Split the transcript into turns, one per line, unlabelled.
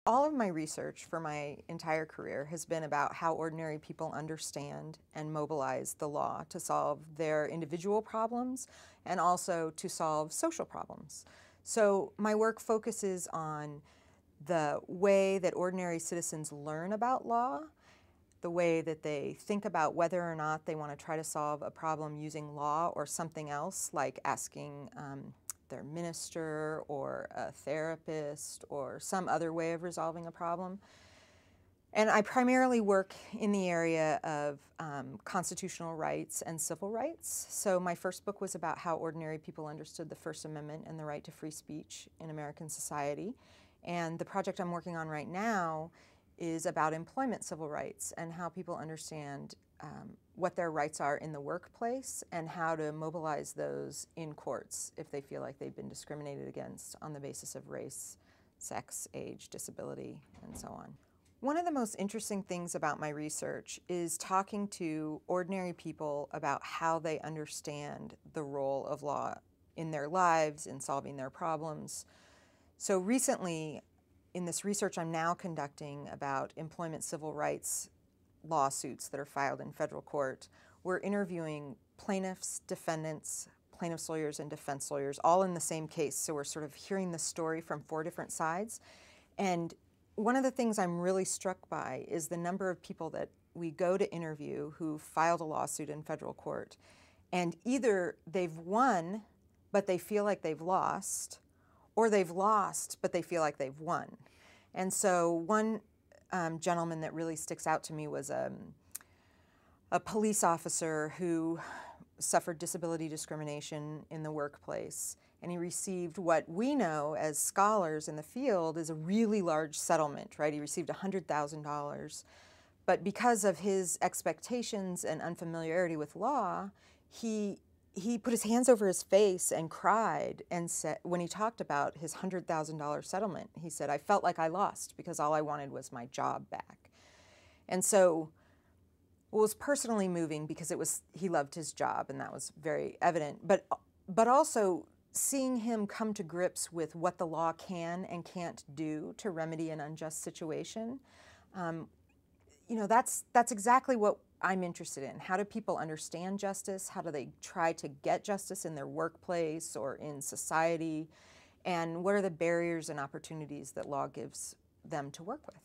All of my research for my entire career has been about how ordinary people understand and mobilize the law to solve their individual problems and also to solve social problems. So my work focuses on the way that ordinary citizens learn about law, the way that they think about whether or not they want to try to solve a problem using law or something else, like asking their minister or a therapist or some other way of resolving a problem. And I primarily work in the area of constitutional rights and civil rights. So my first book was about how ordinary people understood the First Amendment and the right to free speech in American society. And the project I'm working on right now is about employment civil rights and how people understand what their rights are in the workplace and how to mobilize those in courts if they feel like they've been discriminated against on the basis of race, sex, age, disability, and so on. One of the most interesting things about my research is talking to ordinary people about how they understand the role of law in their lives, in solving their problems. So recently, in this research I'm now conducting about employment civil rights lawsuits that are filed in federal court, we're interviewing plaintiffs, defendants, plaintiffs' lawyers, and defense lawyers, all in the same case. So we're sort of hearing the story from 4 different sides. And one of the things I'm really struck by is the number of people that we go to interview who filed a lawsuit in federal court. And either they've won, but they feel like they've lost, or they've lost, but they feel like they've won. And so one gentleman that really sticks out to me was a police officer who suffered disability discrimination in the workplace. And he received what we know as scholars in the field is a really large settlement, right? He received $100,000. But because of his expectations and unfamiliarity with law, he put his hands over his face and cried and said, when he talked about his $100,000 settlement, he said, "I felt like I lost because all I wanted was my job back." And so it was personally moving because he loved his job, and that was very evident. But also seeing him come to grips with what the law can and can't do to remedy an unjust situation, that's exactly what I'm interested in. How do people understand justice? How do they try to get justice in their workplace or in society? And what are the barriers and opportunities that law gives them to work with?